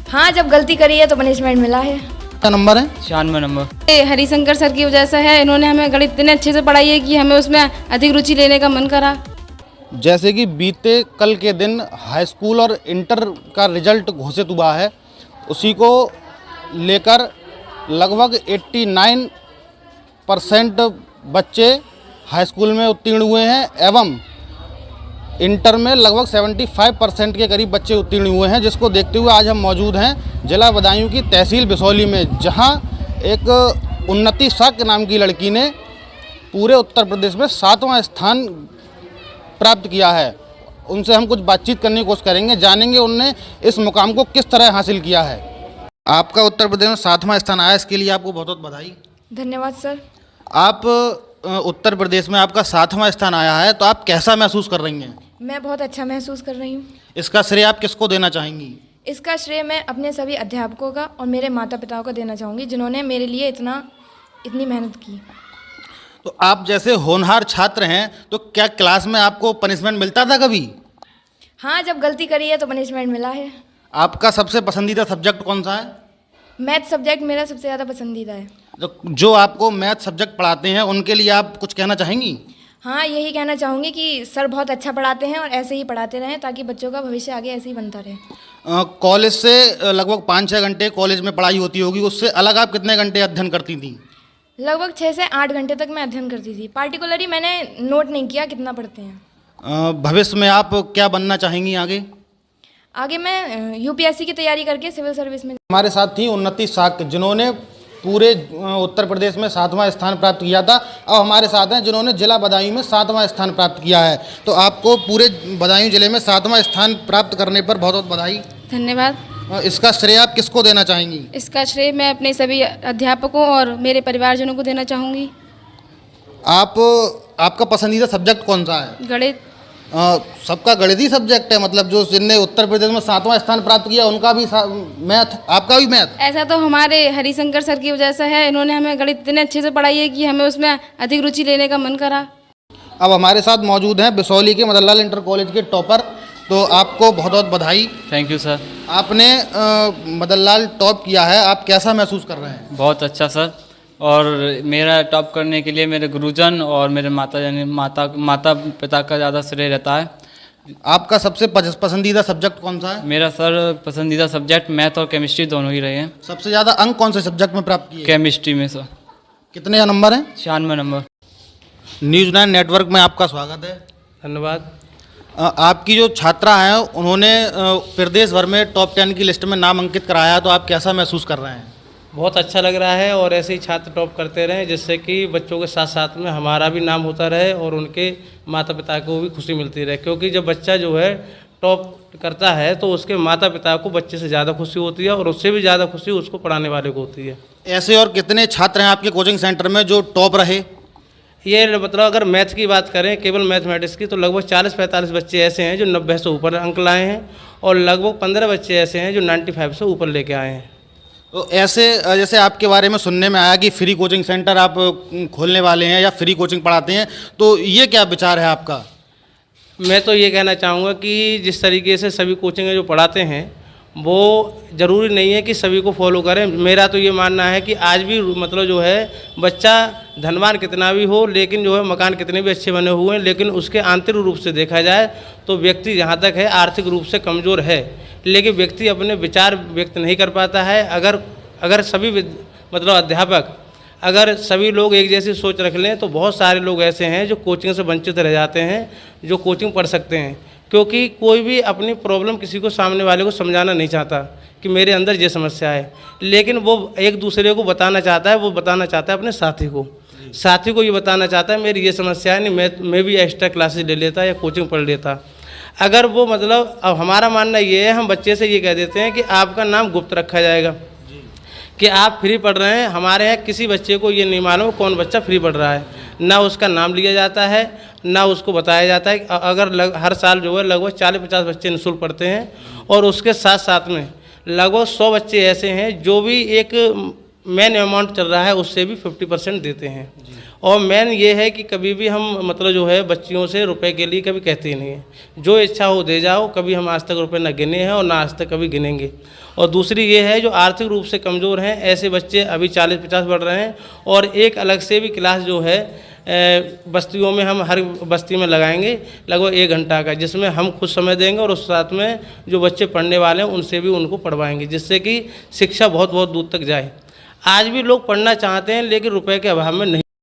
हाँ, जब गलती करी है तो पनिशमेंट मिला है। क्या नंबर है? 96 नंबर। ये हरिशंकर सर की वजह से है, इन्होंने हमें गणित इतने अच्छे से पढ़ाई है कि हमें उसमें अधिक रुचि लेने का मन करा। जैसे कि बीते कल के दिन हाई स्कूल और इंटर का रिजल्ट घोषित हुआ है, उसी को लेकर लगभग 89% बच्चे हाई स्कूल में उत्तीर्ण हुए हैं एवं इंटर में लगभग 75% के करीब बच्चे उत्तीर्ण हुए हैं, जिसको देखते हुए आज हम मौजूद हैं जिला बदायूं की तहसील बिसौली में, जहां एक उन्नति साक्य नाम की लड़की ने पूरे उत्तर प्रदेश में 7वां स्थान प्राप्त किया है। उनसे हम कुछ बातचीत करने की कोशिश करेंगे, जानेंगे उनने इस मुकाम को किस तरह हासिल किया है। आपका उत्तर प्रदेश में 7वां स्थान आया, इसके लिए आपको बहुत बहुत बधाई। धन्यवाद सर। आप उत्तर प्रदेश में आपका 7वां स्थान आया है, तो आप कैसा महसूस कर रही हैं? मैं बहुत अच्छा महसूस कर रही हूँ। इसका श्रेय आप किसको देना चाहेंगी? इसका श्रेय मैं अपने सभी अध्यापकों का और मेरे माता पिता को देना चाहूँगी, जिन्होंने मेरे लिए इतनी मेहनत की। तो आप जैसे होनहार छात्र हैं, तो क्या क्लास में आपको पनिशमेंट मिलता था कभी? हाँ, जब गलती करी है तो पनिशमेंट मिला है। आपका सबसे पसंदीदा सब्जेक्ट कौन सा है? मैथ सब्जेक्ट मेरा सबसे ज़्यादा पसंदीदा है। जो आपको मैथ सब्जेक्ट पढ़ाते हैं, उनके लिए आप कुछ कहना चाहेंगी? हाँ, यही कहना चाहूँगी कि सर बहुत अच्छा पढ़ाते हैं और ऐसे ही पढ़ाते रहें, ताकि बच्चों का भविष्य आगे ऐसे ही बनता रहे। कॉलेज से लगभग 5-6 घंटे कॉलेज में पढ़ाई होती होगी, उससे अलग आप कितने घंटे अध्ययन करती थी? लगभग 6 से 8 घंटे तक मैं अध्ययन करती थी। पार्टिकुलरली मैंने नोट नहीं किया कितना पढ़ते हैं। भविष्य में आप क्या बनना चाहेंगी आगे? आगे मैं यूपीएससी की तैयारी करके सिविल सर्विस में। हमारे साथ थी उन्नति साक्य, जिन्होंने पूरे उत्तर प्रदेश में 7वां स्थान प्राप्त किया था। अब हमारे साथ हैं जिन्होंने जिला बदायूं में 7वां स्थान प्राप्त किया है। तो आपको पूरे बदायूं जिले में 7वां स्थान प्राप्त करने पर बहुत बहुत बधाई। धन्यवाद। इसका श्रेय आप किसको देना चाहेंगी? इसका श्रेय मैं अपने सभी अध्यापकों और मेरे परिवारजनों को देना चाहूँगी। आपका पसंदीदा सब्जेक्ट कौन सा है? गणित। सबका गणित ही सब्जेक्ट है, मतलब जो जिनने उत्तर प्रदेश में 7वां स्थान प्राप्त किया उनका भी मैथ, आपका भी मैथ? ऐसा तो हमारे हरिशंकर सर की वजह से है, इन्होंने हमें गणित इतने अच्छे से पढ़ाई है कि हमें उसमें अधिक रुचि लेने का मन करा। अब हमारे साथ मौजूद हैं बिसौली के मदन लाल इंटर कॉलेज के टॉपर, तो आपको बहुत बहुत बधाई। Thank you sir. आपने मदन लाल टॉप किया है, आप कैसा महसूस कर रहे हैं? बहुत अच्छा सर, और मेरा टॉप करने के लिए मेरे गुरुजन और मेरे माता पिता का ज़्यादा श्रेय रहता है। आपका सबसे पसंदीदा सब्जेक्ट कौन सा है? मेरा सर पसंदीदा सब्जेक्ट मैथ और केमिस्ट्री दोनों ही रहे हैं। सबसे ज़्यादा अंक कौन से सब्जेक्ट में प्राप्त किए? केमिस्ट्री में सर। कितने नंबर हैं? 96 नंबर। न्यूज़ 9 नेटवर्क में आपका स्वागत है। धन्यवाद। आपकी जो छात्रा हैं उन्होंने प्रदेश भर में टॉप 10 की लिस्ट में नाम अंकित कराया, तो आप कैसा महसूस कर रहे हैं? बहुत अच्छा लग रहा है, और ऐसे ही छात्र टॉप करते रहें, जिससे कि बच्चों के साथ साथ में हमारा भी नाम होता रहे और उनके माता पिता को भी खुशी मिलती रहे। क्योंकि जब बच्चा जो है टॉप करता है तो उसके माता पिता को बच्चे से ज़्यादा खुशी होती है, और उससे भी ज़्यादा खुशी उसको पढ़ाने वाले को होती है। ऐसे और कितने छात्र हैं आपके कोचिंग सेंटर में जो टॉप रहे? ये मतलब अगर मैथ की बात करें, केवल मैथमेटिक्स की, तो लगभग 40-45 बच्चे ऐसे हैं जो 90 से ऊपर अंक लाए हैं, और लगभग 15 बच्चे ऐसे हैं जो 95 से ऊपर लेके आए हैं। तो ऐसे जैसे आपके बारे में सुनने में आया कि फ्री कोचिंग सेंटर आप खोलने वाले हैं या फ्री कोचिंग पढ़ाते हैं, तो ये क्या विचार है आपका? मैं तो ये कहना चाहूँगा कि जिस तरीके से सभी कोचिंग जो पढ़ाते हैं, वो ज़रूरी नहीं है कि सभी को फॉलो करें। मेरा तो ये मानना है कि आज भी मतलब जो है बच्चा धनवान कितना भी हो, लेकिन जो है मकान कितने भी अच्छे बने हुए हैं, लेकिन उसके आंतरिक रूप से देखा जाए तो व्यक्ति जहाँ तक है आर्थिक रूप से कमज़ोर है, लेकिन व्यक्ति अपने विचार व्यक्त नहीं कर पाता है। अगर सभी मतलब अध्यापक, अगर सभी लोग एक जैसी सोच रख लें, तो बहुत सारे लोग ऐसे हैं जो कोचिंग से वंचित रह जाते हैं, जो कोचिंग पढ़ सकते हैं। क्योंकि कोई भी अपनी प्रॉब्लम किसी को, सामने वाले को समझाना नहीं चाहता कि मेरे अंदर ये समस्या है, लेकिन वो एक दूसरे को बताना चाहता है। वो बताना चाहता है अपने साथी को ये बताना चाहता है मेरी ये समस्या है, नहीं मैं भी एक्स्ट्रा क्लासेस ले लेता या कोचिंग पढ़ लेता। अगर वो मतलब, अब हमारा मानना ये है, हम बच्चे से ये कह देते हैं कि आपका नाम गुप्त रखा जाएगा कि आप फ्री पढ़ रहे हैं। हमारे यहाँ किसी बच्चे को ये नहीं मालूम कौन बच्चा फ्री पढ़ रहा है, ना उसका नाम लिया जाता है, ना उसको बताया जाता है। अगर हर साल जो है लगभग 40-50 बच्चे निःशुल्क पढ़ते हैं, और उसके साथ साथ में लगभग 100 बच्चे ऐसे हैं जो भी एक मेन अमाउंट चल रहा है उससे भी 50% देते हैं। और मेन ये है कि कभी भी हम मतलब जो है बच्चियों से रुपए के लिए कभी कहते ही नहीं है। जो इच्छा हो दे जाओ, कभी हम आज तक रुपए ना गिने हैं और ना आज तक कभी गिनेंगे। और दूसरी ये है जो आर्थिक रूप से कमज़ोर हैं, ऐसे बच्चे अभी 40-50 बढ़ रहे हैं। और एक अलग से भी क्लास जो है बस्तियों में हम हर बस्ती में लगाएंगे लगभग 1 घंटा का, जिसमें हम खुद समय देंगे और उस साथ में जो बच्चे पढ़ने वाले हैं उनसे भी उनको पढ़वाएंगे, जिससे कि शिक्षा बहुत बहुत दूर तक जाए। आज भी लोग पढ़ना चाहते हैं लेकिन रुपए के अभाव में नहीं।